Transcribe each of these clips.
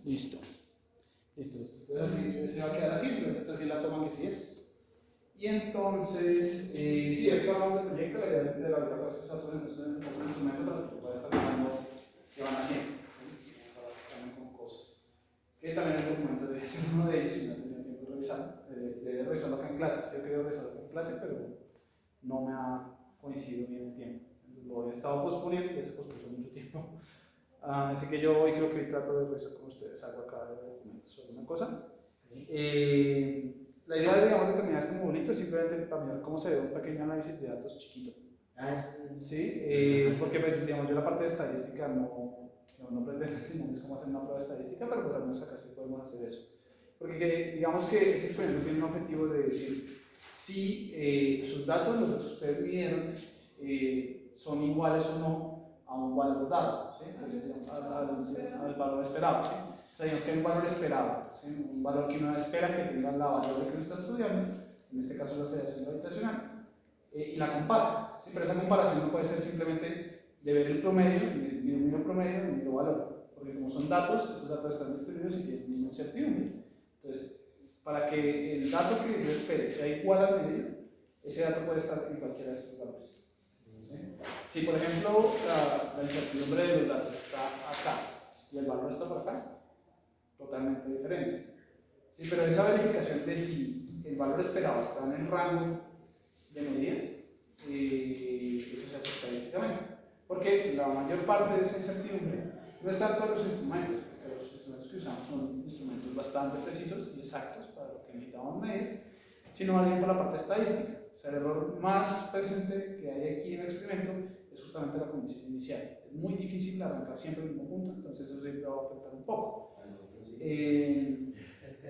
Listo. Entonces así, se va a quedar así, entonces esta sí la toma que sí es. Y entonces, sí, aquí hablamos del proyecto, la idea de la verdad es otros instrumentos para que tú puedas estar mirando qué van haciendo, ¿sí? Para que cambien con cosas. Que también el documento debe ser uno de ellos, si no tenía tiempo de revisar, debe revisarlo acá en clase. Yo quería revisarlo acá en clase, pero no me ha coincidido bien el tiempo. Entonces lo he estado posponiendo y ya se pospuso mucho tiempo. Así que yo hoy creo que trato de revisar con ustedes algo acá de documentos sobre una cosa. La idea, digamos, de terminar este modulito es simplemente para mirar cómo se ve un pequeño análisis de datos chiquito. Sí, porque pues, digamos, yo la parte de estadística no pretendo enseñarles cómo hacer una prueba estadística, pero por lo menos acá sí podemos hacer eso. Porque digamos que ese experimento tiene un objetivo de decir si sus datos, los que ustedes midieron, son iguales o no a un valor dado, ¿sí? Al valor esperado. ¿Sí? O sea, digamos que hay un valor esperado, ¿sí? Un valor que uno espera que tenga la variable que uno está estudiando, en este caso la sedación gravitacional, y la compara. ¿Sí? Pero esa comparación no puede ser simplemente de ver el promedio, miro el promedio, miro valor, porque como son datos, los datos están distribuidos y tienen una incertidumbre. Entonces, para que el dato que yo espere sea igual al medio, ese dato puede estar en cualquiera de estos valores. ¿Sí? Si, por ejemplo, la incertidumbre de los datos está acá y el valor está por acá, totalmente diferentes. ¿Sí? Pero esa verificación de si el valor esperado está en el rango de medida, eso se hace estadísticamente. Porque la mayor parte de esa incertidumbre no está en todos los instrumentos, porque los instrumentos que usamos son instrumentos bastante precisos y exactos para lo que necesitamos medir, sino más bien por la parte estadística. O sea, el error más presente que hay aquí en el experimento es justamente la condición inicial. Es muy difícil arrancar siempre en el mismo punto, entonces eso siempre va a afectar un poco.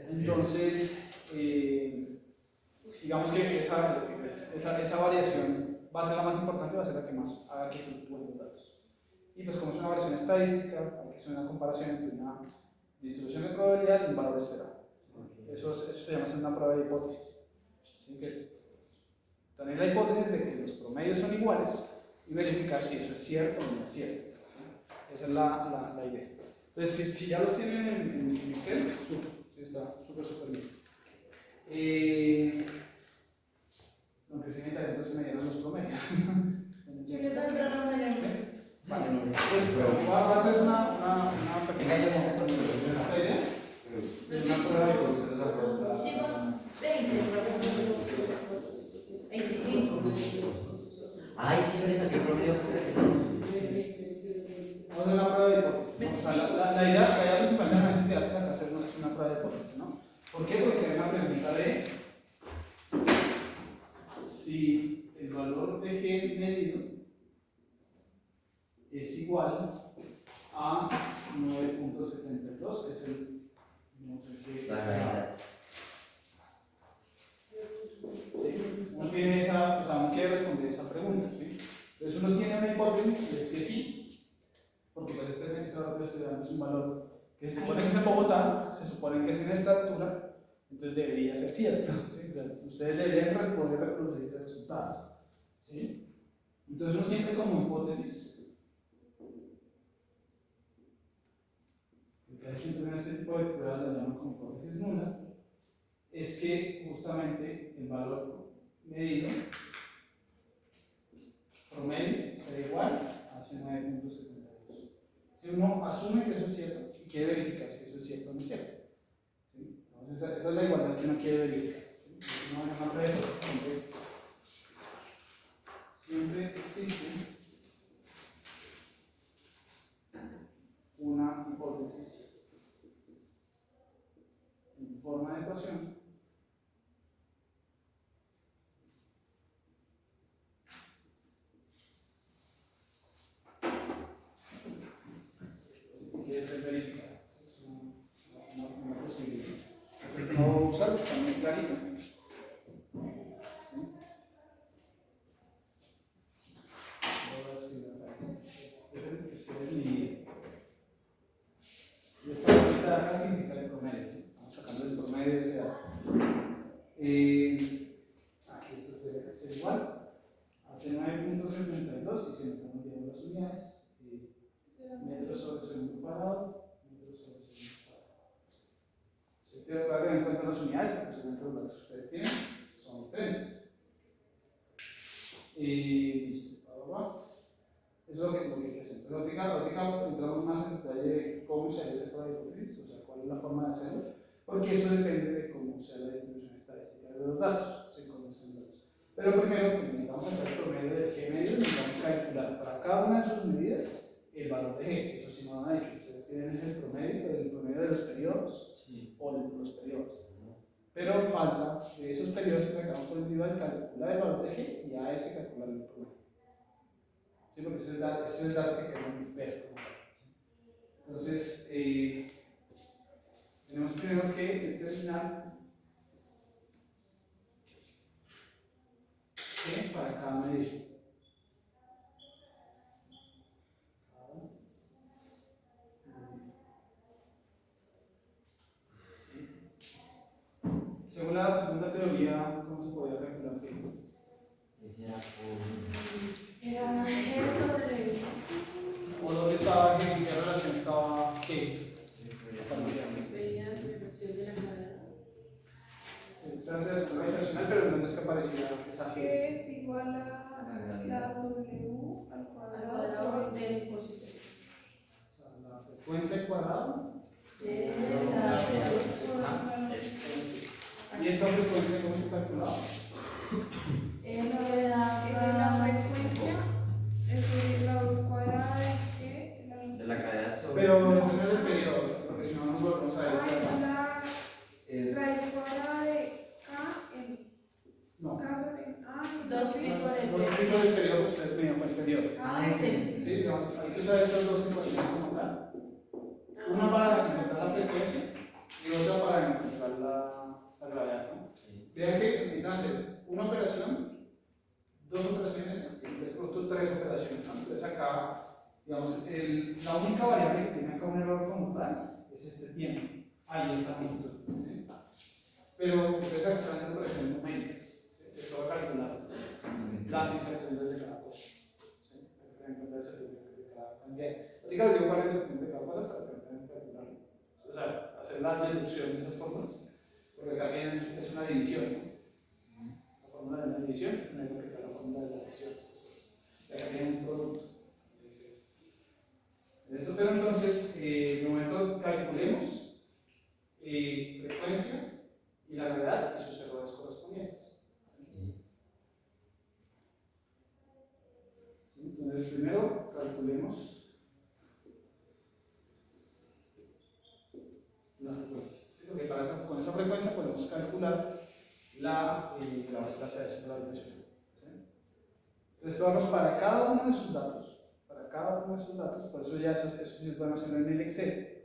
Entonces, digamos que esa variación va a ser la más importante, va a ser la que más haga que fluctúen los datos. Y pues como es una variación estadística, hay que hacer una comparación entre una distribución de probabilidad y un valor esperado. Eso se llama hacer una prueba de hipótesis. ¿Sí? Que es tener la hipótesis de que los promedios son iguales y verificar si eso es cierto o no es cierto. ¿Sí? Esa es la idea. Entonces, si ya los tienen en Excel, está súper bien. Aunque sí necesitaría entonces me dieron los promedios. ¿Tienes otra cosa? Vale, pues, va a ser una pequeña idea. Una prueba de hipótesis. Sí, 20, 25. Ay, sí, yo le saqué promedio. Vamos a hacer una prueba de hipótesis, ¿no? O sea, la idea principal de análisis de datos acá hacer es una prueba de hipótesis, ¿no? ¿Por qué? Porque hay una pregunta de si el valor de G medido es igual a 9.72, que es el G esperado. ¿Sí? Uno tiene uno quiere responder esa pregunta, ¿sí? Entonces uno tiene una hipótesis y es que sí, porque pues este valor que estoy dando es un valor que se supone que es en Bogotá, se supone que es en esta altura, entonces debería ser cierto, ¿sí? O sea, ustedes deberían poder reproducir ese resultado, ¿sí? Entonces uno siempre como hipótesis, porque siempre en este tipo de pruebas las llaman como hipótesis nula, es que justamente el valor medido promedio será igual a 9.72. Si uno asume que eso es cierto y quiere verificar si eso es cierto o no es cierto, ¿sí? Entonces esa es la igualdad que uno quiere verificar. ¿Sí? Una prueba siempre existe una hipótesis en forma de ecuación que debe ser verificada. Es una posibilidad. Esto no lo voy a usar, está muy clarito. Y esta bolita de acá significa el promedio. Estamos sacando el promedio de ese dato. Aquí esto debe ser igual. Hace 9.72 y se me están olvidando las unidades. Metros sobre segundo cuadrado, metros sobre segundo cuadrado. Tienen que tener en cuenta las unidades, porque seguramente los datos que ustedes tienen son diferentes. Y listo, ahora eso es lo que hay que hacer. Pero ahorita entramos más en detalle de cómo se hace esta hipótesis, o sea, cuál es la forma de hacerlo, porque eso depende de cómo sea la distribución estadística de los datos, se conocen los datos. Pero primero, como necesitamos sacar el promedio del G medio, necesitamos calcular para cada una de sus medidas el valor de G. Eso sí no lo han hecho. Ustedes tienen el promedio de los periodos o de los periodos. Pero falta de esos periodos que sacamos por individual, calcular el valor de G y a ese calcular el promedio. ¿Sí? Porque ese es el dato que queremos ver. Entonces, tenemos primero que determinar G para cada medida. Según la teoría, ¿cómo se podría calcular G? Ese era por... Era G ¿O dónde estaba G? ¿En qué relación estaba G? Aparecía G. Veía la relación de la cadena. Sí, se hace después relacional, pero ¿en dónde es que aparecía esa G? Que es igual a la W al Al cuadrado cuadrado por del cosito. O sea, la frecuencia cuadrada. De Ah, la ¿Y esta frecuencia cómo se calculaba? la frecuencia es raíz cuadrada de la cadena sobre... Pero depende del periodo, porque si no nos volvemos a es esta. la Es... raíz cuadrada de K en No. K sobre A. Dos pi sobre Los pisos del periodo que ustedes medían fue el periodo. Ah, ese. Sí, digamos, hay que usar estas dos ecuaciones como tal. Una para encontrar la frecuencia y otra para encontrar la gravedad, ¿no? Vean que necesitan hacer una operación, dos operaciones, tres operaciones, ¿no? Entonces acá, digamos, la única variable que tiene acá un error como tal es este tiempo. Ahí está la longitud, ¿sí? Pero ustedes acá están haciendo, por ejemplo, medias. Esto va a calcular las incertidumbres de cada cosa. ¿Sí? Para encontrar la incertidumbre de cada cantidad. Ahorita les digo cuál es la incertidumbre de cada cosa para que puedan calcularlo. O sea, hacer la deducción de esas fórmulas. Porque acá es una división, ¿no? La fórmula de la división es una que la fórmula de la adición. Y acá viene un producto. Esto, pero entonces, de momento calculemos frecuencia y la gravedad y sus errores correspondientes. ¿Sí? Entonces, primero calculemos la frecuencia. ¿Sí? Porque con esa frecuencia podemos calcular la sedación gravitacional. ¿Sí? Entonces, esto vamos para cada uno de sus datos. Para cada uno de sus datos, por eso ya eso sí es bueno hacerlo en el Excel.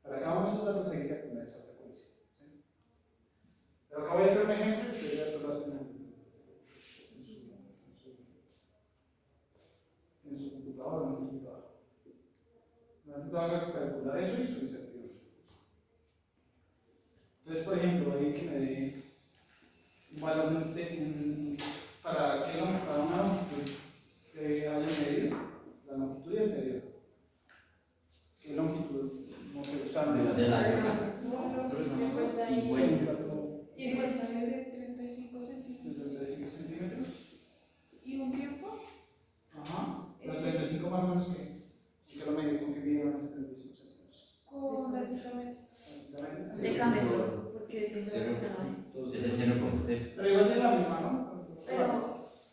Para cada uno de esos datos hay que calcular esa frecuencia. ¿Sí? Pero acá voy a hacer un ejemplo y ustedes ya esto lo hacen en su computadora o en un computador. Normalmente van a calcular eso y su incertidumbre. Entonces, por ejemplo, hay que me dé un valor para una longitud que haya medido, la longitud y el periodo. ¿Qué longitud? No sé, usando de la... 50 de 35 centímetros. 35 centímetros. ¿Y un tiempo? Ajá. Pero 35 más o menos que lo medio, con que midieron esos 35 centímetros. Con la cita métrica. Básicamente. Decámetro, porque siempre Cero. no hay. Es el 0 con... Pero igual tiene la misma, ¿no? Pero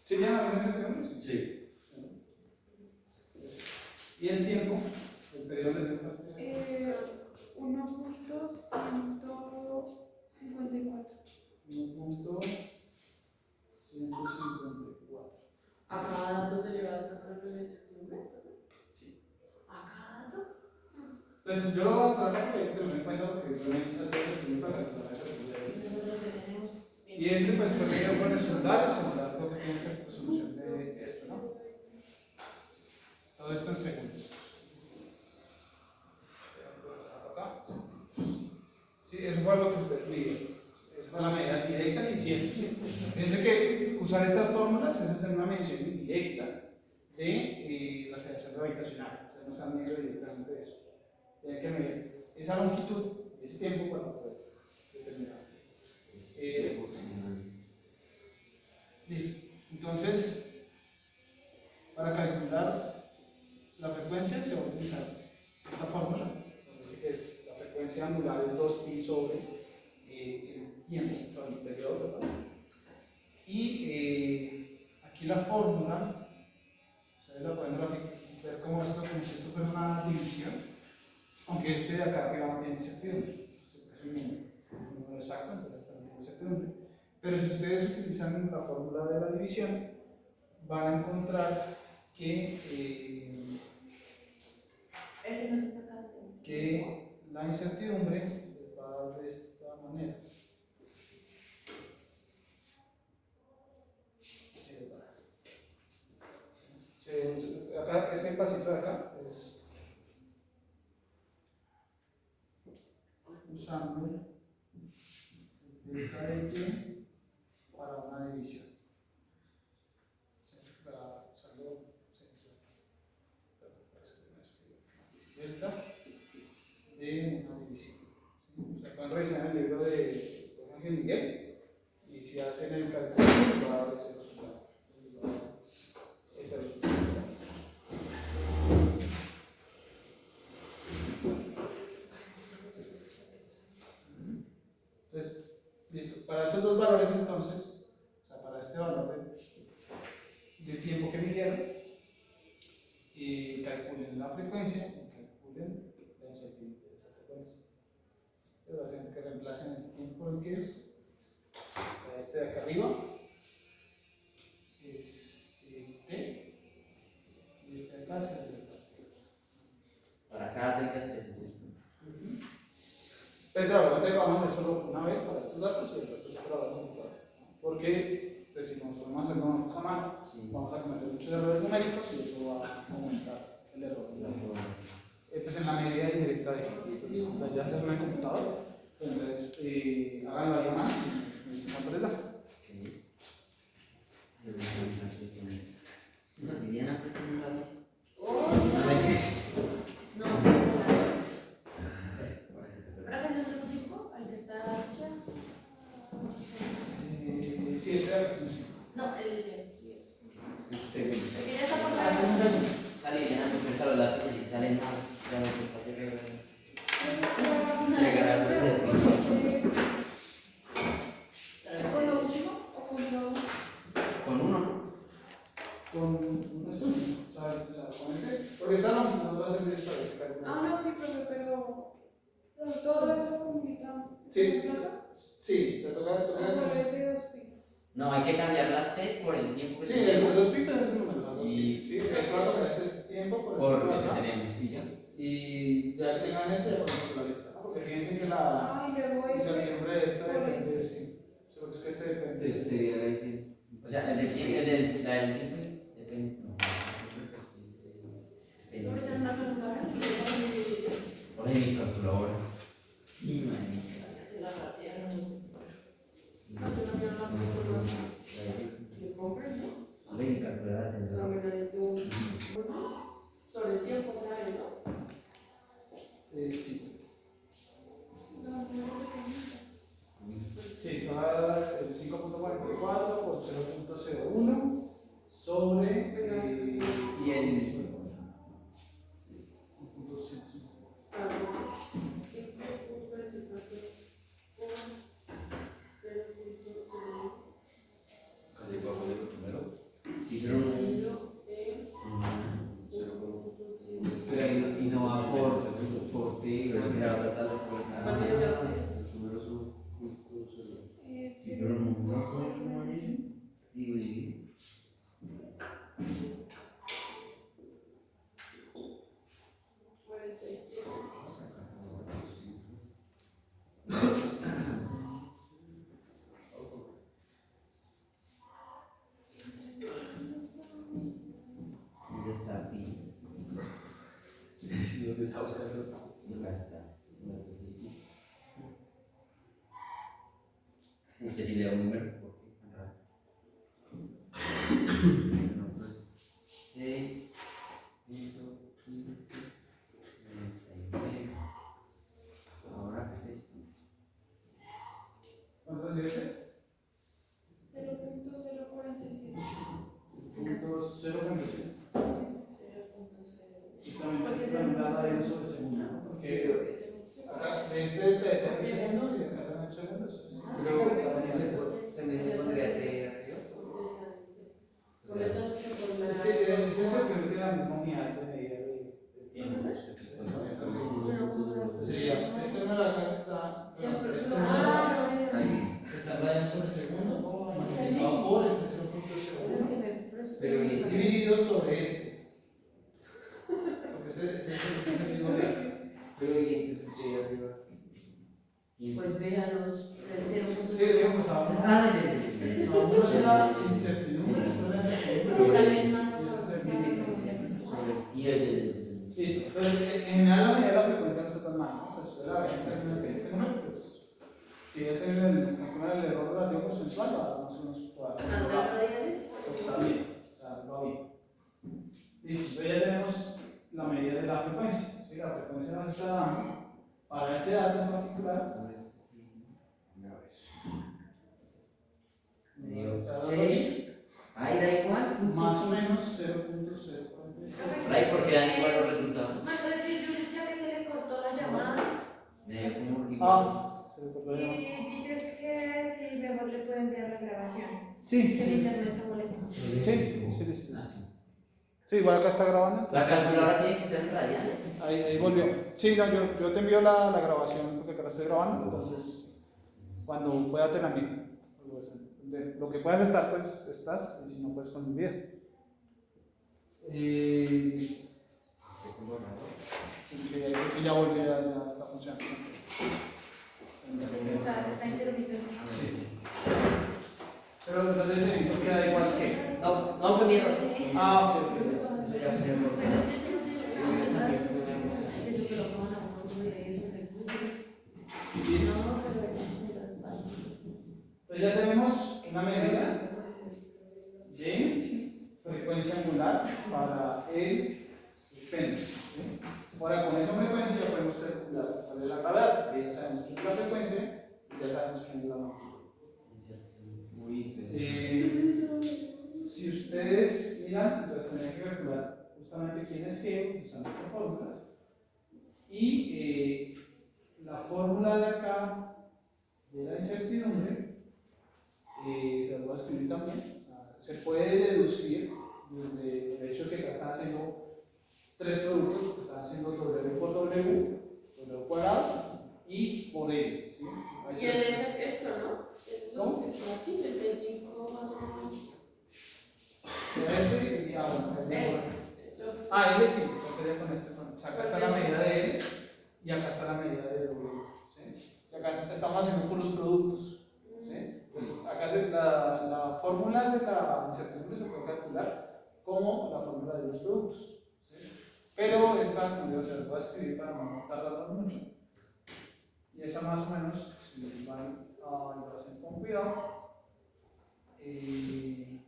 ¿Sí tiene la misma incertidumbre? Sí. Sí. ¿Y el tiempo? ¿El periodo les da? 1.154. 1.154. a cada dato te le vas a sacar la incertidumbre. Sí. A cada dato. Entonces yo lo voy a tratar porque tener en cuenta porque realmente se hace el para calcular esa probabilidad. Nosotros tenemos. Y este pues fue medido con el celular lo que tiene esa resolución de esto, ¿no? Todo esto en segundos. Acá, sí, eso fue lo que usted pidió. Eso fue la medida directa que hicieron. Fíjense que usar estas fórmulas es hacer una medición indirecta de la sedación gravitacional. Ustedes no están midiendo directamente eso. Tienen que medir esa longitud, ese tiempo para poder Entonces, para calcular la frecuencia se va a utilizar esta fórmula, donde dice que es, la frecuencia angular es 2pi sobre el tiempo, sobre el periodo, ¿verdad? Y aquí la fórmula, ustedes la pueden ver como esto, como si esto fuera una división, aunque este de acá arriba no tiene incertidumbre, es un número exacto, entonces esta no tiene incertidumbre. Pero si ustedes utilizan la fórmula de la división, van a encontrar que Ese no se saca que la incertidumbre les va a dar de esta manera. Así les va a dar. Acá, ese pasito de acá es usando el delta de y para una división. ¿Sí? Para usarlo, delta de una división. ¿Sí? O sea, pueden revisar el libro de Ángel Miguel y si hacen el cálculo va a dar ese resultado. Ese resultado está. Entonces, listo. Para esos dos valores entonces, o sea, para este valor de tiempo que midieron, calculen la frecuencia y calculen la incertidumbre de esa frecuencia. Entonces, básicamente que reemplacen el tiempo en que es, o sea, este de acá arriba es t y este de acá es el delta. Para cada técnica específica. Pero claro, ahorita vamos a hacer solo una vez para estos datos y el resto se trabaja en computadora. Porque pues, si nos podemos hacer nosotros a mano, Sí. vamos a cometer muchos errores numéricos y eso va a aumentar el error. Pues en la medida indirecta de pues, ya hacer una computadora, entonces háganlo ahí a mano y no aprenda. Viviana, pues tiene un lápiz. No, pues ¿para qué es el 5? Al que está ya. Sí, este era el sí. No, el de. Segundo. El que ya está por Hace un la. segundo. Sale Viviana, me presta los lápices y salen mal. Ya me toca regalar los de ¿Con lo último o con lo...? con uno, ¿no? Con un estudio, o sea, con este, porque esta longitud no va a servir para este cálculo. Ah, no, sí, profe, pero todo eso formulita. Sí. ¿Plaza? Sí, te toca. O solo ese 2pi. No, hay que cambiar las T por el tiempo que Sí, tenemos. los 2 pi es el número, los 2 pi. Y- Sí, es va a tocar este tiempo por el Por tiempo lo de que acá. tenemos. Y ya. Y ya que tengan este, ya ponemos la lista, ¿no? Porque fíjense que la Ah, y luego incertidumbre de esta depende de sí. Solo es que este depende Entonces de sería la de. O sea, el del tiempo, la del tiempo depende. No, ¿No me sale una calculadora? Pone mi calculadora. Y Se la ratea, no te la la que compres, ¿no? mi calculadora La tendrá. menor es de un. Sobre el tiempo, otra vez, ¿no? sí. No, Sí, te va a dar el 5.44 por 0.01 sobre. Y el. 1.105. Casi voy a ponerlo primero. Pero y no va por ti, pero que ahora está la ¿Cuánto le llevaste? los números son justos. Y sí. pero no digo y ya está aquí. Sí, ¿dónde está buscando? Y acá está. Usted sí le da un número. No, pues 6.15. Ahora esto. ¿Cuánto es este? 0.047. este Ah, número no, Ahí. está radiano sobre segundo, multiplicado por este 0.01 Pero dividido sobre este. Porque este es el mismo tiempo. pero y entonces ¿qué hay arriba? Pues véalos, el Sí, sí, pues ahora Ah, ya, ya, ya, ya. uno es la incertidumbre, esta es la incertidumbre. también más Y este es el Sí, sí, sí, sí. Sobre- ya, ya, ya, ya. Listo. Pero en general la medida de la frecuencia no está tan mal, ¿no? Pues usted la ve en términos de este número, pues si es en el error relativo porcentual, va más o menos Anda radiales. está bien, o sea, va bien. Listo, entonces ya tenemos la medida de la frecuencia. ¿Sí? La frecuencia nos está dando para ese dato en particular. Medio Está dando así, 6. Ahí da igual. más o menos 0.046. Por ahí porque dan igual los resultados. Mandó decir Yulitza que se le cortó la llamada Medio como Se le cortó y la llamada. dice que si mejor le puede enviar la grabación. Sí, Que el internet está molesto. sí, listo. Sí, igual acá está grabando. La calculadora tiene que estar en radianes. Ahí volvió. Sí, no, yo te envío la grabación porque acá la estoy grabando, entonces cuando pueda te la envío. De lo que puedas estar, pues estás, y si no, pues con el video. Listo. Que ya volvió, ya está funcionando. O sea, está interrumpiendo. Sí. Pero los detenimientos queda igual que. No, no fue mi error. Ok. Eso ya fue mi error. Pero es que yo no tengo eso, pero como la foto de eso en el Google. Listo. No, pero es Entonces ya tenemos una medida de frecuencia angular para el péndulo. ¿Sí? Ahora con esa frecuencia ya podemos calcular cuál es la gravedad. Ya sabemos quién es la frecuencia y ya sabemos quién es la longitud. Si ustedes miran, entonces tendrían que calcular justamente quién es qué utilizando esta fórmula. Y la fórmula de acá de la incertidumbre se las voy a escribir también. Se puede deducir desde el hecho de que acá están haciendo tres productos, porque están haciendo W por W, W cuadrado y por L. ¿Sí? Y el esto, ¿no? ¿Cómo? Está aquí, el 25 más o menos. Este y ahora. L sí, pues sería con este. O sea, acá está la medida de L y acá está la medida de W. ¿Sí? Y acá estamos haciendo puros productos. ¿Sí? Entonces, acá la fórmula de la incertidumbre se puede calcular como la fórmula de los productos. ¿Sí? Pero esta, como se la voy a escribir para no tardarnos mucho. Y esa más o menos, si van a hacer con cuidado, si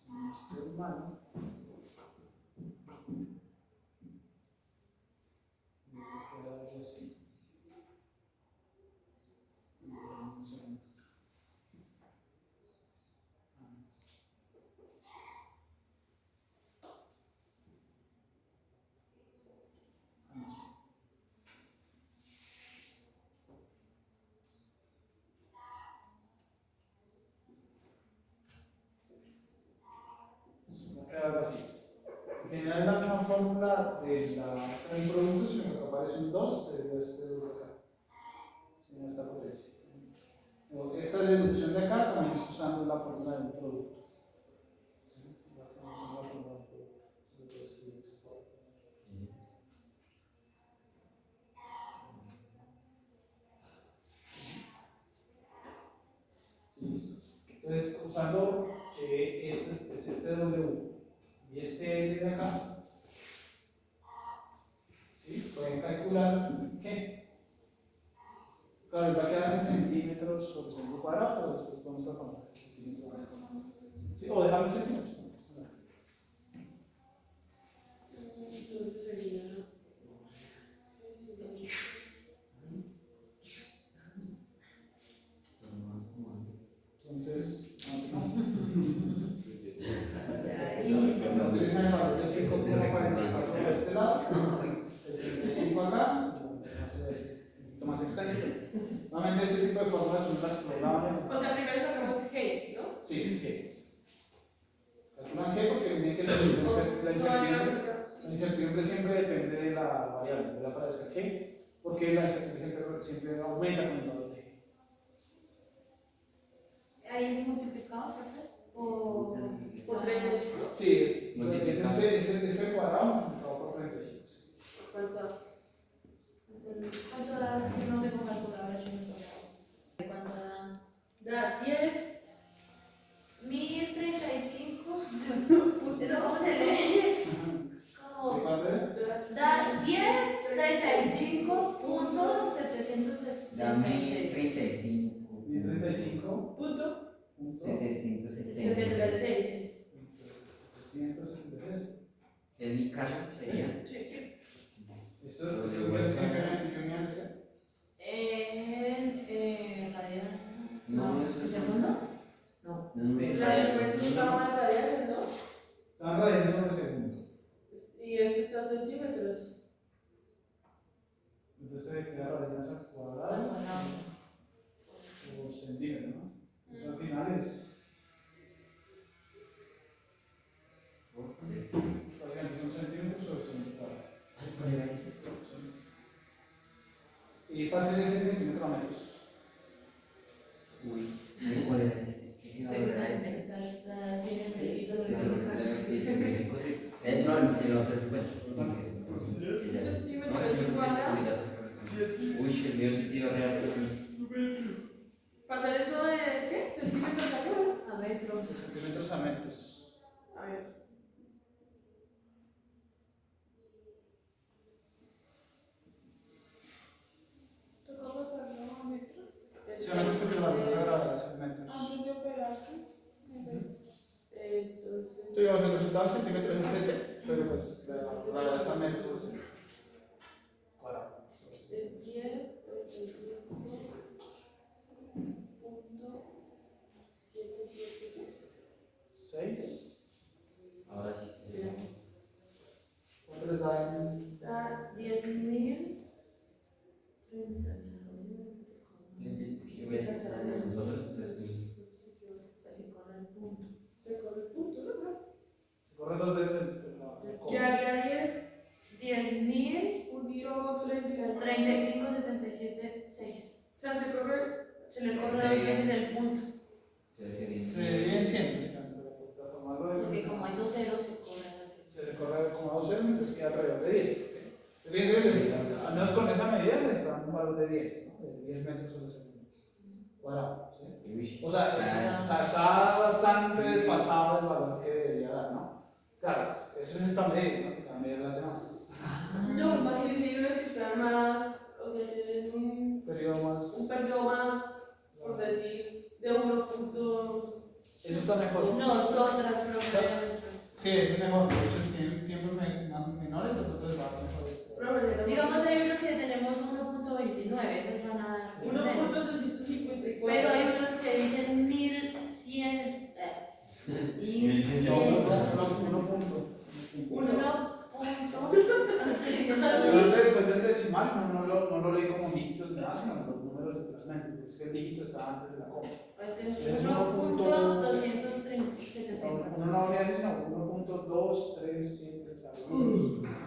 no estoy mal, me voy a dar algo así. Un segundo. Va a quedar así. En general es la misma fórmula de la extra de productos, sino que aparece un 2 de este 2 de acá. Sin esta potencia. Esta deducción de acá también es usando la fórmula de un producto. ¿Sí? La fórmula de un producto. Se lo puede escribir de esa forma. Sí, listo. Entonces, usando este W y este L de acá, ¿sí? Pueden calcular que, claro, va a quedar en centímetros sobre segundo cuadrado, pero después podemos transformar ese centímetro en metro. ¿Sí? O dejarlo en centímetros. Entonces sería. Entonces, Ahí. cuando utilizan el valor de 5,44 de este lado, el 35 acá, un poquito más extenso. Normalmente este tipo de fórmulas son las programables. O sea, primero sacamos G, ¿no? Sí, G. Calculan G porque miren que la incertidumbre siempre depende de la variable, ¿verdad? Para descargar G porque la incertidumbre siempre aumenta con el valor de G. Ahí es multiplicado, ¿verdad? O ¿Por 35? Sí, es Multiplicado. este cuadrado multiplicado por 35. ¿Cuánto? ¿Cuánto da? Yo no tengo calculadora, yo no sé. ¿Cuánto da? Da 10. 1035. ¿Eso cómo se lee? Como. Da 1035.776. Dame 35. 1035. Punto. 776. 76. 776. En mi caso sería. Sí. ¿Esto qué unión es? Radial. No, eso ¿El es- segundo? No. No es La después estaba más radiales, ¿no? Están radianes son el segundo. Y este está a centímetros. Entonces se queda radianes al cuadrado por centímetro, ¿no? Entonces al final es. Básicamente son centímetros sobre centímetro cuadrado. ¿Cuál era este? Y pase ese centímetro a metros. Uy, ¿cuál era este? ¿Qué era este? Tiene fresquito Que de se lo- el 35 no, el otro es 50. Centímetros cuadrados. Uy, el mío es estilo real. Pero ¿Pasar eso de qué? ¿Centímetros a qué? A metros. Centímetros a metros. A ver. ¿Toca pasarlo a metros? Sí, a metros porque la barrera gravedad es en metros. Antes de operarse. Entonces. Sí, digamos, el resultado en centímetros es ese, pero pues la gravedad está en metros. Cuadrado. Es 10, 35.777. 6. ahora sí. ¿Cuánto les da en? Da 10.000. Es que yo voy a estar en nosotros, entonces, Así con el punto. Se corre el punto, ¿no? Se corre dos veces el ¿Qué haría 10.000. 10? 35.77.6. O sea, se corre. Se le corre dos veces el punto. se hace Se divide en 100, básicamente, para transformarlo Porque de. como hay dos ceros, se corre así. Se le corre como a 2 ceros, entonces queda alrededor de 10. ¿Ok? Entonces, fíjense, al menos con esa medida les dan un valor de 10, ¿no? De 10 metros sobre segundo. Cuadrado, ¿sí? Uy, O sea, está bastante desfasado el valor que debería dar, ¿no? Claro, eso es esta medida, ¿no? Que también las demás. No, imagínense, hay unas que están más. O sea, tienen un Periodo más. periodo más, por decir, de 1 punto. Eso está mejor. Nosotras, profe. Sí, eso es mejor. De hecho, si tienen tiempos más menores, entonces va mejor esto. Digamos, hay unos que tenemos 1.29, eso van a ser menos. 1.254. Pero hay unos que dicen 1100. 1100. Uno punto. Entonces, Después del decimal no lo leí como dígitos ni nada, sino los números literalmente, porque es que el dígito está antes de la coma. 1.274. Uno no habría dicho, sino 1.237, claro.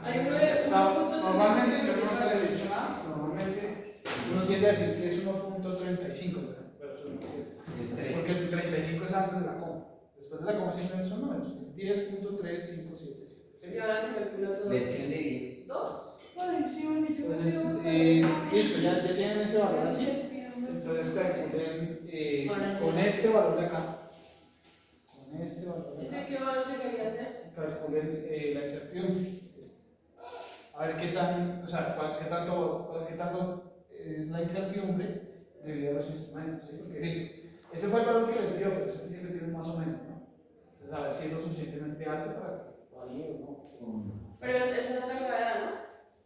Hay uno O sea, normalmente, yo nunca le he dicho nada, normalmente uno tiende a decir que es 1.35, pero eso no es cierto. es 3. Porque el 35 es antes de la coma. Después de la coma siempre son números, es 10.35776. Y ahora se calcula todo. Lección de 10. 2. Ay, sí, bueno, yo Entonces, listo, ya tienen ese valor así. Entonces calculen con este valor de acá. Con este valor de ¿De acá. qué valor se quería hacer? Calculen la incertidumbre. A ver qué tan, o sea, qué tanto es la incertidumbre debido a los instrumentos, ¿sí? Porque listo. Ese fue el valor que les dio, pero ese siempre tiene más o menos, ¿no? Entonces, a ver si es lo suficientemente alto para que varíe o no. Pero esa es la gravedad, ¿no?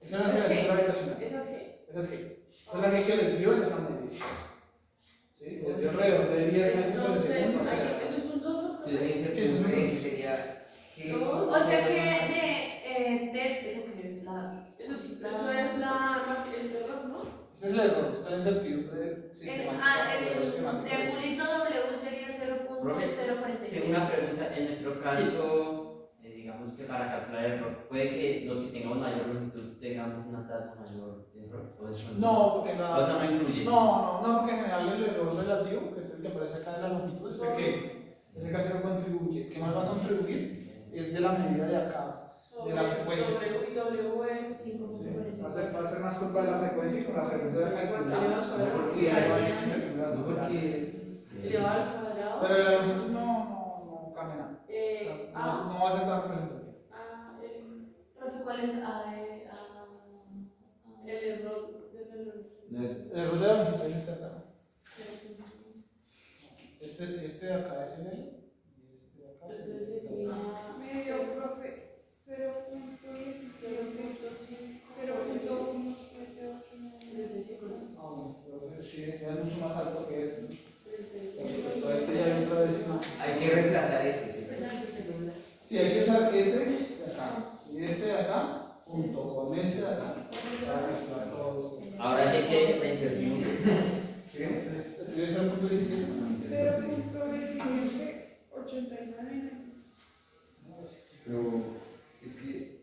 Esa es la aceleración gravitacional. ¿Es así? Esa es que. Esa es la que les dio en esa medida. ¿Sí? Les dio alrededor de 10 metros sobre segundo. Entonces, eso es un 2, ¿no? Entonces la incertidumbre sería G. O sea que eso que es la. Eso es el error, ¿no? Ese es el error, está la incertidumbre sistemática. El triangulito W sería Tengo 0.045. una pregunta. En nuestro caso, digamos que para calcular el error, puede que los que tengamos mayor longitud tengamos una tasa mayor de error. ¿O eso No, porque o eso no influye? no, porque en general el error relativo, que es el que aparece acá en la longitud, es pequeño. Ese casi no contribuye. ¿Qué más va a contribuir? Es de la medida de acá, de la frecuencia. W y W es 5 Sí, va a ser más culpa de la frecuencia y con la frecuencia de calculamos. No porque no porque elevado al cuadrado. Pero de la longitud no cambia nada. No va a ser tan representativo. Profe, ¿cuál es El error de la longitud. no es El error de la longitud es este acá. Este de acá es el L y este de acá es el L. Medio, profe, 0.178. Ah, bueno, pero sí, es mucho más alto que este, ¿no? Pero este ya hay otra décima. hay que reemplazar ese, ¿sí? Sí, hay que usar este de acá y este de acá junto con este de acá para calcular todo esto. Ahora sí que la incertidumbre. Entonces, el tuyo es el punto 17. 0.1789. Pero es que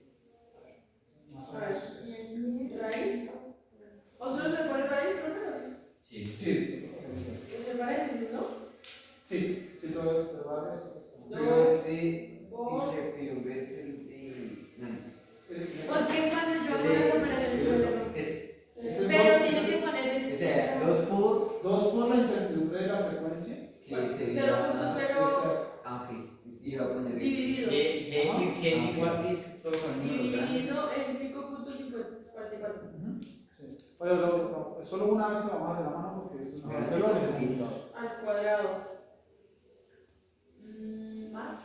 Más o A ver, menos. raíz. ¿O solo se pone raíz, profe? sí. Sí, Entre paréntesis, ¿no? sí, te va a ver. Pero ese incertidumbre es el de Porque cuando yo hago las operaciones yo le pero tiene que poner el. o sea, 2 por 2 por la incertidumbre de la frecuencia. que sería 0.0 ah, ok. Iba a poner dividido. G es igual que esto con números grandes. Dividido en 5.54. Sí. Pero es solo una vez que lo vamos a hacer a mano porque esto es Pero una es vez que que son poquitos. Al cuadrado. Más.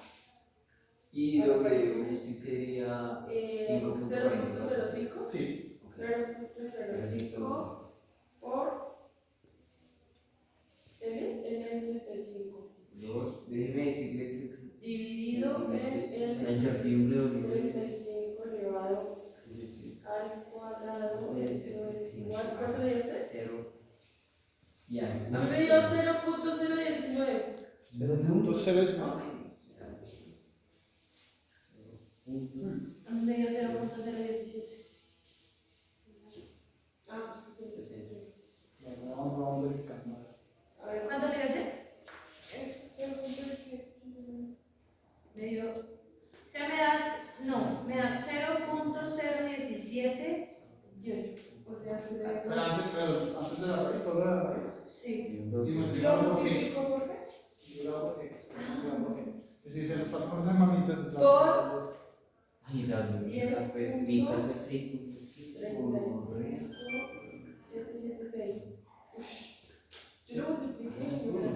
Y W sí sería 5.42. 0.05. Sí. 0.05 por N es 35. 2, déjeme decirle que Dividido en la el incertidumbre de 35 elevado es decir, al cuadrado. Esto es igual. ¿Cuánto le diste? 0 y algo. A mí me dio 0.019. 0.0 A mí me dio 0.017. Ah, pues sí. Bueno, vamos a verificar. A ver, ¿Cuánto le dio Jess? Es 0.17. Me dio. O sea, me da 0.017 y 8. o sea, se Pero le antes de la raíz, solo de la raíz. Sí. Y ¿Lo multiplicado por qué. multiplico por qué? Multiplicado por qué. Multiplicado por qué. Pues si se nos falta poner magnitud. Por- Ay, la Diez pues punto mi casa es 6.6. 776. Yo lo multipliqué y me da.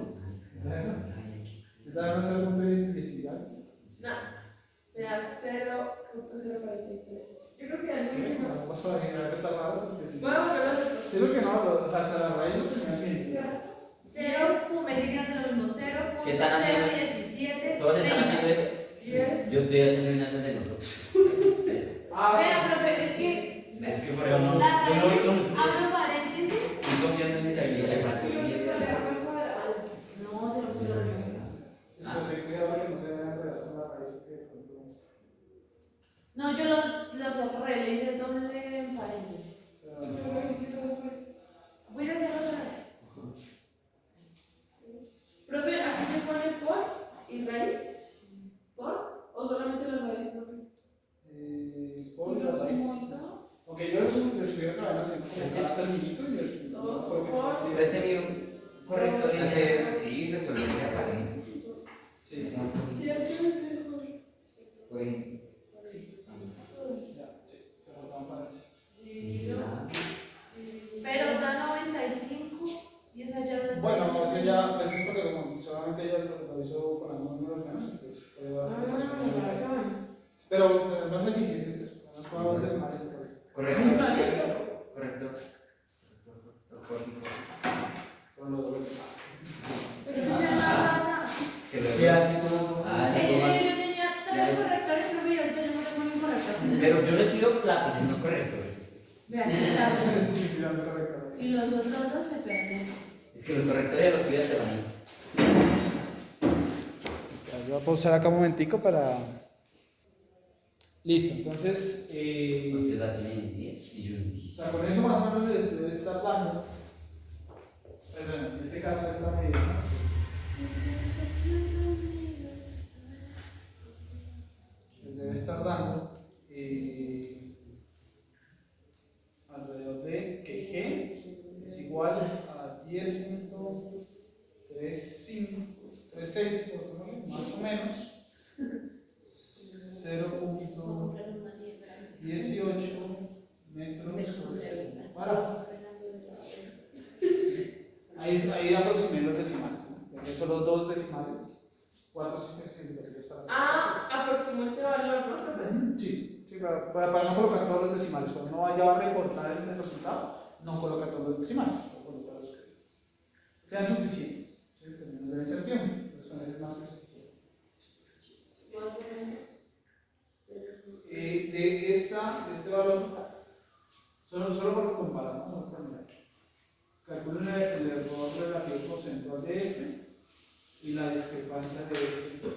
¿Te da una 0.10? Nada. Me da 0.043. Yo creo que algo hice mal. Vamos a imaginar que está raro. Porque si Voy a volver a hacerlo. sí, lo que no, hasta la raíz lo tenía que 0, me siguen dando lo mismo. ¿Qué están haciendo? 0.017. Todos están haciendo eso. 10. Yo estoy haciendo una de nosotros. Pero, profe, es que. Es que por ejemplo, La yo no voy con raíz, ustedes. abro paréntesis. Estoy confiando en mis habilidades. No, 0.0. Después ten cuidado que no se vaya a enredar con la raíz. Porque de pronto No, yo lo cerré, le hice doble en paréntesis. Yo lo hice 2 veces. Voy a hacer otra vez. Profe, ¿aquí se pone por y raíz? ¿Por? ¿O solamente la raíz, profe? por ¿Y la lo raíz. sumo y todo? Ok, yo les sugiero que vayan haciendo como cada terminito y les Dos creo que por- sí. Pero este mío correcto de hacer, sí, resolver la paréntesis. Sí, sí. Sí, aquí me dijo. Por ejemplo. Ya, sí. Se faltaban paréntesis. Dividido. Pero da 95 y eso ya lo. Bueno, eso ya, eso es porque como solamente ella lo hizo con algunos números menos, entonces puede dar pero no se dice que es eso, no es cuadros decimales está bien. Correcto. Correcto. Con lo doble. Sí, no se llama. Que lo vea. Ah, En sí, serio, toma. yo tenía 3 correctores, pero yo tenemos un incorrector. Pero yo le pido lápices no correctos. Vean, aquí está. Es difícil, no es correcto. Y los otros dos se pierden. Es que los correctores los pide Estefanía. Voy a pausar acá un momentico para Listo, entonces, Usted la tiene en 10 y yo en o 10. sea, con eso más o menos les debe estar dando, perdón, en este caso esta medida, ¿no? Les debe estar dando alrededor de que G es igual a 10.36, más o menos, 0.18 metros sobre segundo cuadrado. Ahí aproximé los decimales, ¿no? Porque solo dos decimales, 4 significativos para Aproximó este valor, ¿no, profe? Sí, sí, para no colocar todos los decimales. Cuando uno vaya a reportar el resultado, no coloca todos los decimales, no coloca los que sean suficientes. ¿Sí? También nos deben ser tiempo, entonces con eso es más que suficiente. De este valor, solo por comparar, ¿no? Solo por mirar. Calculen el error relativo porcentual de este y la discrepancia de este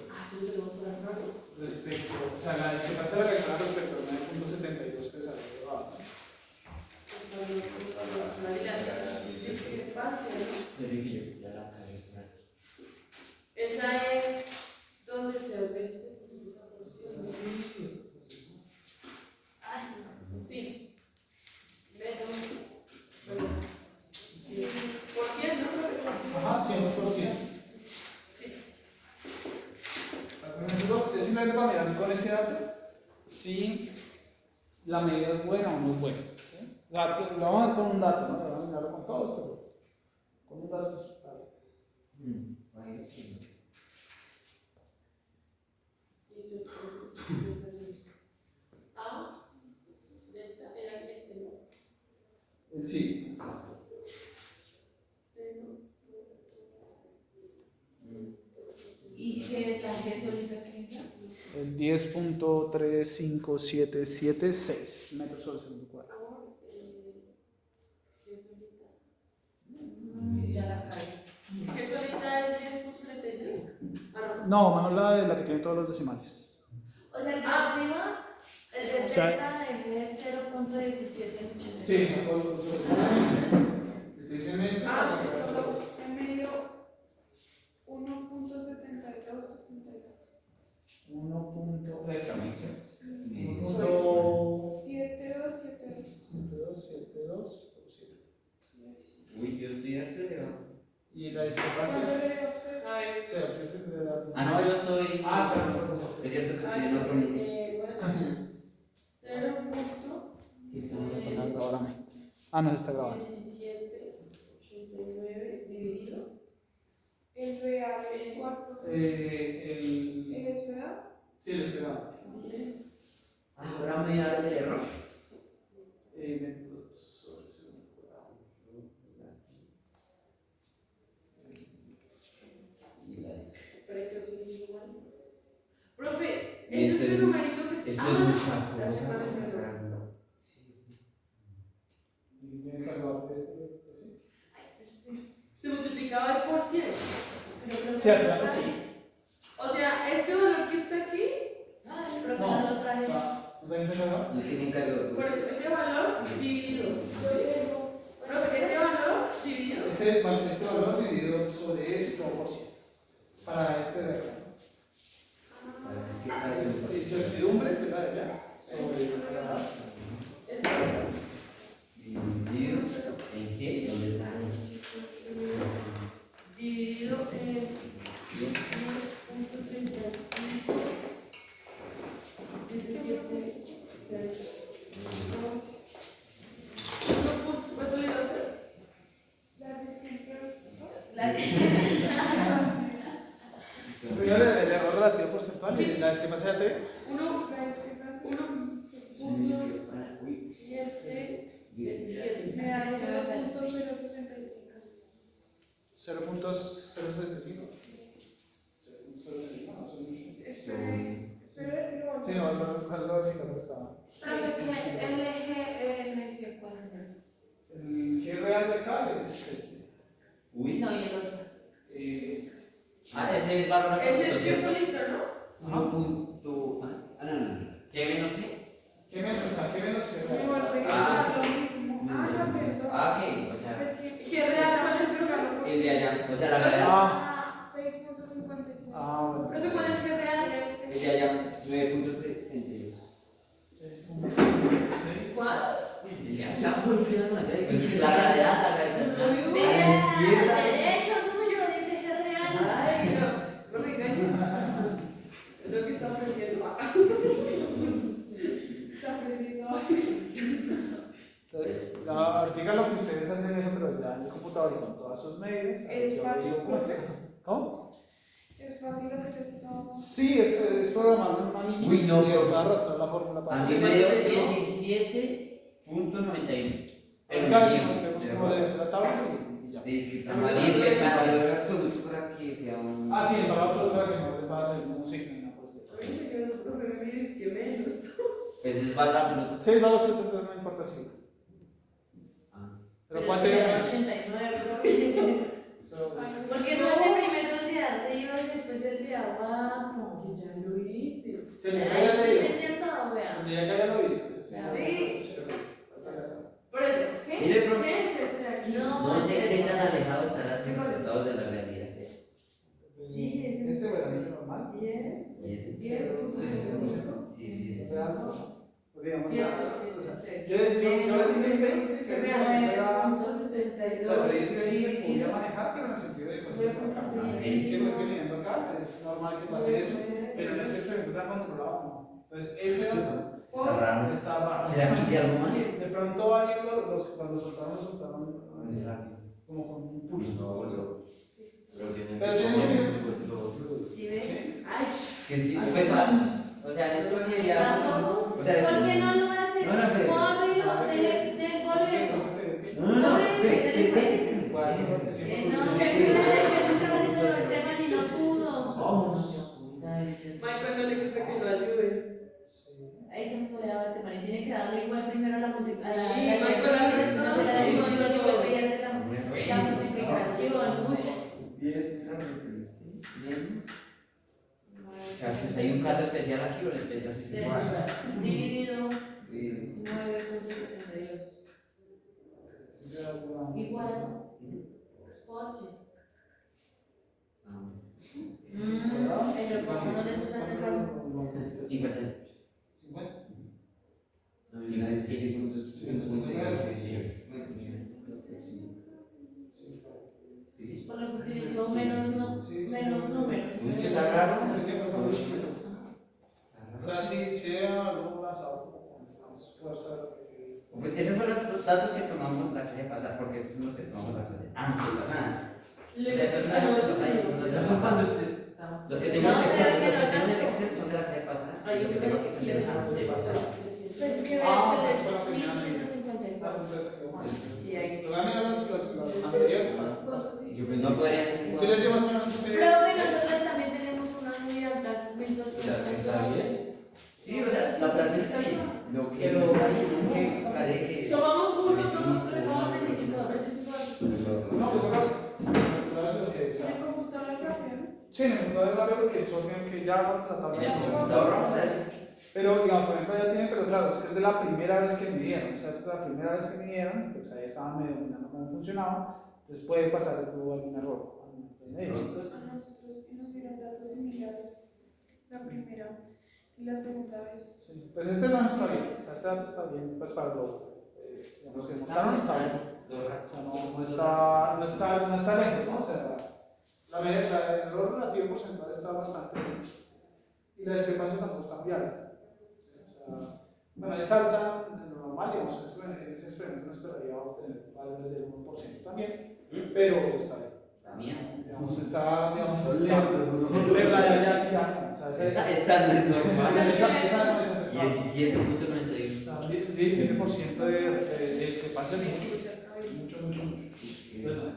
respecto, o sea, la discrepancia de la calculada respecto al 9.72 que salió elevado, ¿no? Esa es donde se ve. Sí. Menos. Por ciento, ¿no? Ajá, 100%. Sí. Nosotros es simplemente para mirar con ese dato si la medida es buena o no es buena. ¿Sí? Lo vamos a ver con un dato, ¿no? Lo vamos a mirarlo con todos, pero con un dato está bien. Era este, ¿no? Sí. ¿Y que la G solita que entra? El 10.35776 metros sobre segundo cuadrado. Ya la caí. ¿Qué solita es 10.36? No, mejor la que tiene todos los decimales. O sea, el de arriba, el de O sea, Z de G es 0.17. Sí, dicen este. En medio 1.72. 1. Esta mención. 7272. 1.7272. Uy, yo estoy acelerado. Y la discrepancia. A ver. O sea, Ah, no, yo estoy. está bien, Es cierto que estoy en otro mundo. 0.1789 Ah, no se está grabando. dividido. El real es cuarto. El esperado? Sí, el esperado. 10. Ahora me da el error. Metros sobre segundo cuadrado. Y la dice. Espera que eso es igual. Profe, Y ese es este- el numerito que Esto es está. mucha Ya sé cosa. cuál es el error. Y tiene que hablar de este. Se multiplicaba por 100. Sí, claro, sí. O sea, este valor que está aquí, Pero que no lo traje. ¿No tenés que hablar? No tiene cargo. por eso, ese valor dividido. Profe, ese valor dividido. Este valor dividido sobre esto por 100. Para este de acá. Incertidumbre, que es la de allá. Sobre la. Este valor. Dividido en G, ¿dónde está? Dividido en 10.35. 77. ¿Cuánto le iba a hacer? Primero el error relativo porcentual y la discrepancia de T. 1.727. Me da 0.065. 0.065. Espere, lo Sí, no, el indicador está. Profe, que el eje, ¿cuál es? El G real de acá es este. Uy. No, y el otro. Este. Ah, ese es valor Ese es absoluto, que ¿cierto? solito, ¿no? 1 punto. Ah, no. G menos G El de allá, o sea, la verdad, Ah, 6.56. bueno. ¿Qué te pones que real? el de allá, 9.72. 6.6. ¿Cuál? El de allá, muy frío, no, pues la realidad, la realidad. A la Vea, izquierda. derecho suyo, dice que es real. Ay, no me engañes. Es lo que está aprendiendo. Está aprendiendo. Entonces, ahorita lo que ustedes hacen eso, pero ya en el computador y con todas sus medidas. Es yo fácil, hice- profe. ¿Cómo? Es fácil hacer esto. Sí, es programar una línea Uy, no, y después profe. arrastrar la fórmula para A mí me dio 17.91. Ahorita vemos cómo debe ser la tabla y ya. Es que el valor absoluto para que sea un. Ah, sí, el valor absoluto para que no le pase ningún signo ni nada por el estilo. Oye, yo no, profe, me mires que menos. Ese es valor absoluto. Sí, el valor absoluto entonces no importa si. Ah. Pero ¿cuánto es que era? 89, creo. Pero- Porque no hace primero el de arriba y después el de abajo. Que ya lo hice. Se le Ahí cae estoy el entendiendo todo, El vea. día que ya lo hizo. ese sí, Ya lo vi. hizo. Por eso, ¿qué? Mire, profe. ¿Qué es este de aquí? No sé qué tan alejado estarás de los estados de la realidad. Sí, es Este bueno, es normal. 10. Y ese. 10. Sí, sí. Es real. Pues digamos, Siete, ya, siete, o sea, seis. yo les dije 20, que era, o sea, pero dice ahí podía manejar, pero en el sentido de pues, acá. Siempre estoy leyendo acá, es normal que pase eso, pero en este experimento tan controlado no. Entonces, ese dato Está raro. está raro. ¿Será que hice algo mal? De pronto alguien cuando lo soltaron Muy rápido. como con un pulso. No, eso. Pero tiene ¿Sí ves? ¿Sí? Ay, Que sí, pues, o sea, en esto sería. Tampoco. O sea, ¿Por qué no lo hace? No, no, pero- Córrelo, del boleto. No, No, se puede que se estaba haciendo los temas y no pudo. Michael no le gusta que lo ayude. Ahí se me olvidaba este man y tiene que darle igual primero a la multiplicación. Sí, Michael, la verdad, Se la sí. división y vuelve y hace la multiplicación. Muchachos, hay un caso especial aquí o el especial sí que no hay? Dividido Sí. 9.72. Igual. Por sí. Pero como no les gusta el caso. 50. 50. No, mira, es que 6.58. Sí. Por lo que utilizó menos números. Uy, sí, está raro. Ese tiempo está muy chiquito. O sea, sí era algo lanzado con más fuerza. Pues esos fueron los datos que tomamos la clase pasada, porque estos son los que tomamos la clase antes pasada. O sea, estos son los que pasados, esos son cuando ustedes. Los que tengo en el Excel, los que tengo en el Excel son de la clase pasada. Y los que tengo aquí son de la clase pasada. Pero es que Ah, ves esa fue la que primera es medida. 1154. La empresa quedó mal. Sí, hay. Todavía las anteriores. Yo pues no podría ser. Sí les dio más o menos Profe, nosotros también tenemos unas muy altas, 1200. O sea, sí está bien. Sí, o sea, la operación está bien. Lo que no está bien es que parece que. Tomamos uno, dos, tres, No, 25. No, pues ahora, es lo que, o ¿En sea, el computador hay rápido? sí, en el computador es rápido porque son que ya vamos a tratar En el computador vamos a ver si es que. Pero, digamos, por ejemplo, ya tienen, pero claro, es de la primera vez que midieron, o sea, es de la primera vez que midieron, pues ahí estaban medio mirando cómo funcionaba, entonces puede pasar que hubo algún error. Entonces, A nosotros nos dieron datos similares la primera y la segunda vez. sí, pues este no está bien, o sea, este dato está bien, pues para los que mostraron está bien. O sea, no está lejos, ¿no? O sea, el error relativo porcentual está bastante bien. Y la discrepancia tampoco está muy alta. O sea, bueno, es alta en lo normal, digamos, ese experimento no esperaría obtener valores del 1% también, pero está bien. La mía. Digamos, está, digamos, pero la de allá sí ya, o sea, Esta no es normal. esa no es aceptable. 17.91. O sea, 17% de discrepancia es mucho, mucho. Entonces,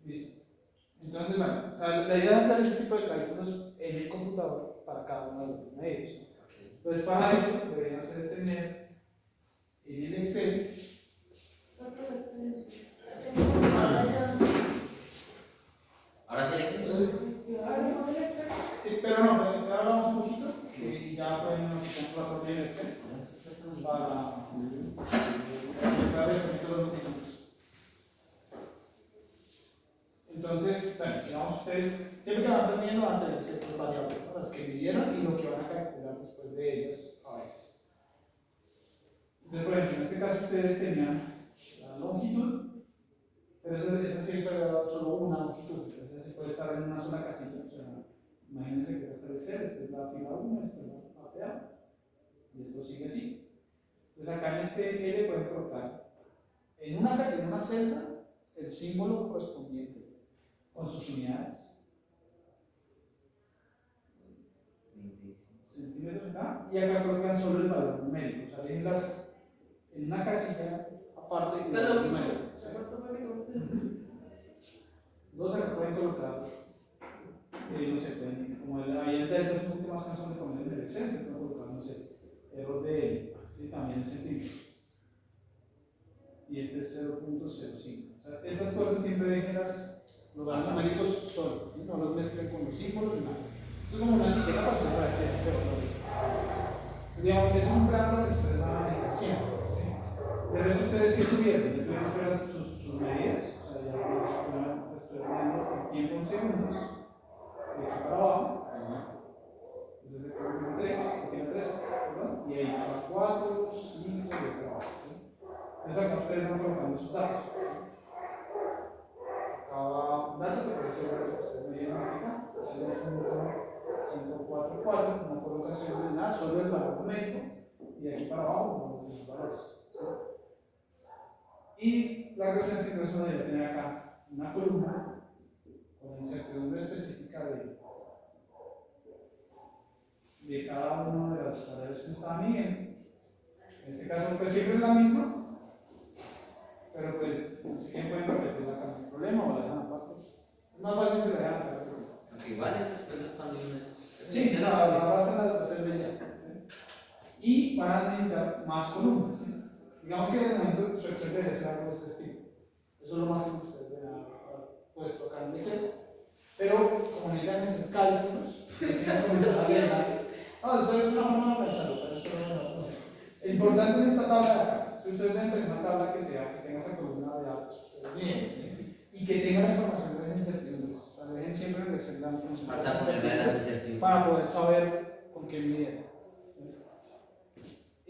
listo. Entonces, bueno, o sea, la idea es hacer ese tipo de cálculos en el computador para cada uno de los medios. Entonces, para eso deberían ustedes tener en el Excel. Ahora sí el Excel. Sí, pero no, ahora hablamos un poquito y ya pueden aplicar la propia en el Excel para resuelto los documentos. Entonces, bueno, digamos ustedes, siempre que van a estar viendo van a tener ciertas variables, ¿no? Las que midieron y lo que van a calcular después de ellas a veces. Entonces, por ejemplo, en este caso ustedes tenían la longitud, pero esa sí fue solo una longitud, entonces se puede estar en una sola casilla. O sea, imagínense que esta es Excel, esta es la fila 1, esta es la APA, y esto sigue así. Entonces acá en este L pueden colocar en una celda el símbolo correspondiente con sus unidades. Centímetros acá, y acá colocan solo el valor numérico, o sea, dejenlas en una casilla aparte del valor numérico. ¿Sí? Dos acá pueden colocar, no sé, como ahí el delta es un poquito más cansón de poner en el Excel, entonces pueden colocar, no sé, error de L, ¿sí? También en centímetros. Y este es 0.05. O sea, esas cosas siempre déjenlas, los valores numéricos solos, ¿sí? No los mezclen con los símbolos ni nada. Esto es como una etiqueta para usted saber que es 0. Digamos que eso es un plan para después de la manejación. ¿Sí? De resto, ustedes que tuvieron, ya tuvieron sus medidas, o sea, ya estoy viendo el tiempo en segundos, de aquí para abajo, desde que tiene 3, tiene 3, perdón, y ahí para 4, 5, y para abajo. ¿Sí? Entonces acá ustedes van colocando sus datos. Acá va un dato que puede ser el dato que ustedes me dieron acá, 544, una colocación de nada, solo el valor numérico, y de aquí para abajo los valores. ¿Sí? Y la cuestión es que entonces uno debe tener acá una columna con la incertidumbre específica de cada una de las variables que uno estaba midiendo. En este caso, pues siempre es la misma, pero pues si bien pueden repetirla acá, no hay problema, o la dejan aparte. Es más fácil si la dejan acá. Aunque igual es después responde uno eso. Sí, la basta la hacer de ya. Y van a necesitar más columnas. ¿Sí? Digamos que de momento su Excel debe ser algo de este estilo. Eso es lo máximo que ustedes deben haber puesto acá en Excel. Pero como necesitan hacer cálculos, tienen que comenzar a agregar. Esto es una forma de pensarlo, pero esto no sé. Lo importante es esta tabla de acá. Si ustedes deben tener una tabla que tenga esa columna de datos, ustedes bien, ¿sí? Y que tenga la información de las incertidumbres. O sea, dejen siempre en el Excel la información de las incertidumbres para poder saber con qué midieron.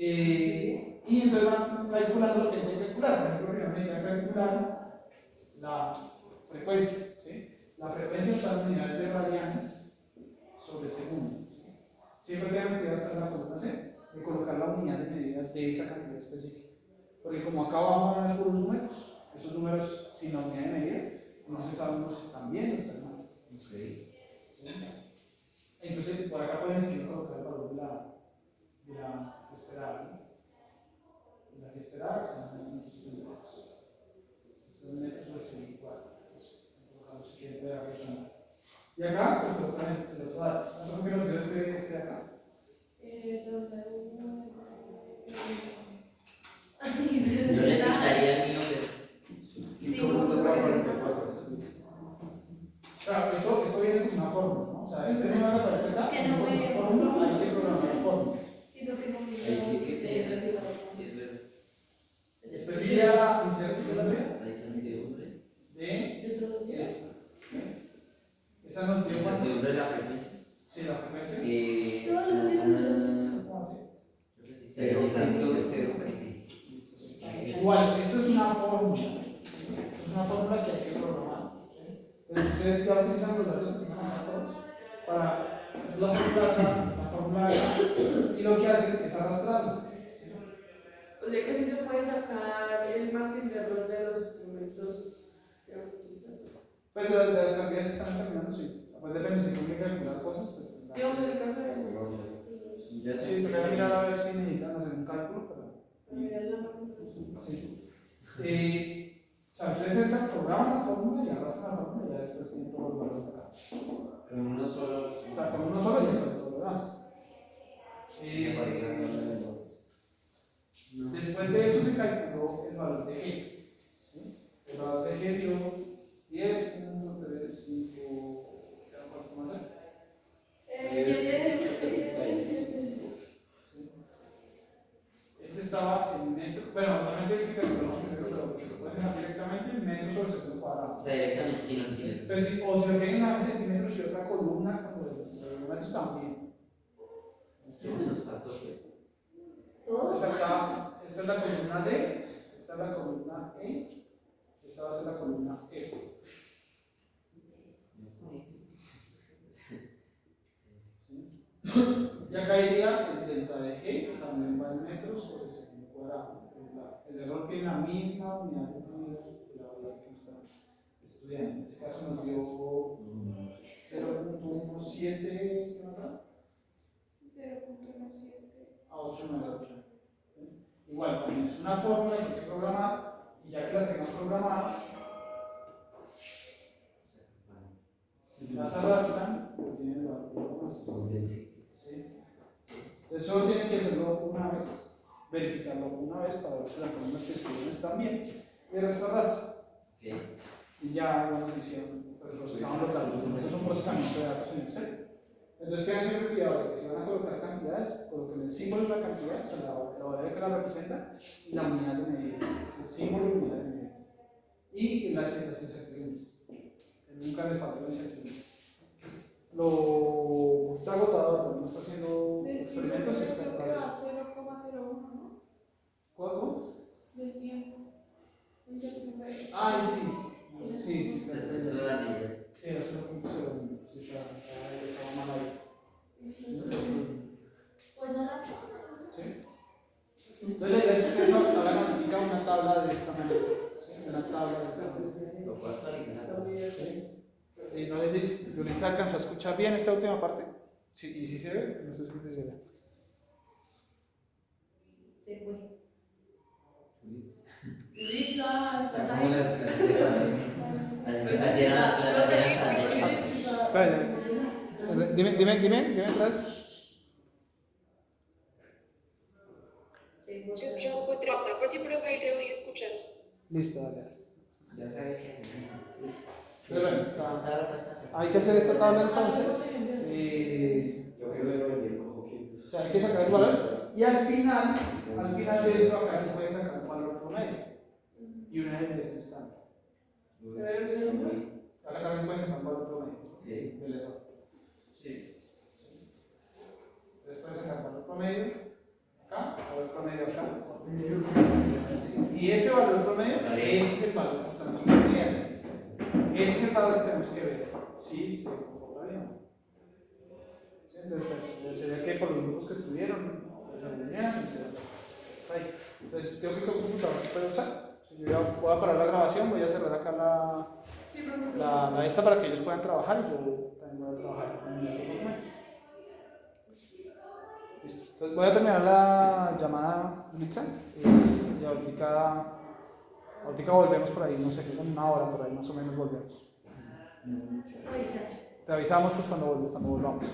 Y entonces van calculando lo que hay que calcular. Por ejemplo, primero necesitan calcular la frecuencia. ¿Sí? La frecuencia está en unidades de radianes sobre segundo. ¿Sí? Siempre tengan cuidado hasta en la columna C de colocar la unidad de medida de esa cantidad específica. Porque como acá abajo van a ver puros números, esos números sin la unidad de medida, no se sabe si están bien o están mal. ¿Sí? Incluso por acá pueden seguir colocar el valor de la esperada. ¿No? La que esperaba se llama metros centímetros. Estos metros son igual. Colocamos siempre arriba. Y acá, pues colocan el otro dato. ¿Cuánto fue que nos dio este acá? Yo le quitaría el mío de 5.44. Claro, esto viene con una fórmula, ¿no? O sea, este número aparece acá, Que no con me- una fórmula, hay que programar la fórmula. Y lo que combinó. Eso es verdad. Después iría la incertidumbre La incertidumbre. de esta. Esa nos dio cuánto. Incertidumbre de la frecuencia. Sí, la frecuencia. ¿Cómo así? 0.045. Igual, esto es una fórmula. Esto es una fórmula que hay que programar. ¿Sí? Entonces, ustedes ya utilizan los datos que tengan todos para. Es la fórmula de acá, la fórmula de acá. Y lo que hacen es arrastrarlo. ¿Sí? O sea que sí se puede sacar el margen de error de los instrumentos que vamos a utilizar. Pues de las cantidades que están determinando, sí. Pues depende, si tienen que calcular cosas, pues tendrán. Digamos en el caso de Sí, toca mirar a ver si necesitan hacer un cálculo, pero. mirar la margen. Sí. O sea, ustedes programan la fórmula y arrastran la fórmula y ya después tienen todos los valores acá. Con uno solo. O sea, con uno solo ya saben todo lo demás. Después de eso se calculó el valor de G. ¿Sí? El valor de G dio 10.35. ¿Cuánto más hay? Este estaba en metro, bueno, normalmente hay que calcularlo primero, pero se puede dejar directamente en metros sobre segundo cuadrado. O sea, directamente, sí, no, sí. Entonces, o si lo tienen a centímetros y otra columna, como de metros también. ¿Dónde nos faltó? Pues acá, esta es la columna D, esta es la columna E, esta va a ser la columna F. ¿Sí? Y acá iría el delta de G, también va en metros sobre segundo cuadrado. El error tiene la misma unidad de medida que la variable que nos está estudiando. En este caso nos dio 0.17, ¿qué nota? 0.17. A 898. Igual, también es una fórmula que hay que programar, y ya que las tengas programadas, las arrastran, pero tienen el valor más. ¿Sí? Entonces solo tienen que hacerlo una vez, verificarlo una vez para ver si las fórmulas que escriben están bien, y el resto arrastra. Y ya, digamos, hicieron, pues procesaron los datos. Eso es un procesamiento de datos en Excel. Entonces tengan siempre cuidado de que si van a colocar cantidades, coloquen el símbolo de la cantidad, o sea, la variable que la representa, y la unidad de medida. El símbolo y la unidad de medida. Y las incertidumbres. Nunca les falta la incertidumbre. Lo está agotador cuando uno está haciendo Del experimentos tiempo es creo que calcular eso. va 0,01, ¿no? ¿Cómo? Del tiempo. Incertidumbre. Ah, sí. Sí, Esa es la medida. Sí, era 0.01. Sí, estaba mal ahí. Pues no las ¿Sí? Entonces, eso ahora modifica una tabla de esta manera. ¿Sí? Una tabla de esta manera. Lo puedo actualizar. ¿Sí? No sé si Yulisa alcanzó a escuchar bien esta última parte. Sí, ¿y si se ve? No sé si se ve. se fue. Lisa, está Como ahí. las clases de base. Así eran las clases de pandemia. Espera, dime atrás. Se fue. Yo encuentro acá, por ejemplo, que te voy a escuchar. Listo, dale. Ya sabes que Pero bueno, esta respuesta. hay que hacer esta tabla entonces. Yo primero y cojo que. O sea, hay que sacar los valores. Y al final de esto, acá se puede sacar un valor promedio. Y una desviación estándar. Acá también pueden sacar un valor promedio del error. Sí. Entonces pueden sacar valor promedio acá, valor promedio acá. Y ese valor promedio, ese es el valor que estamos estudiando. Ese es el valor que tenemos que ver si se comporta bien o no. Entonces, pues, se ve que por los grupos que estuvieron, se alinean y se ven las cosas ahí. Entonces, creo que el computador se puede usar. Yo ya voy a parar la grabación, voy a cerrar acá la esta para que ellos puedan trabajar y yo también voy a trabajar con mi documento. Listo. Entonces, voy a terminar la llamada, Lisa, y ahorita volvemos por ahí, no sé, con una hora por ahí más o menos volvemos. Te avisamos pues cuando volvamos.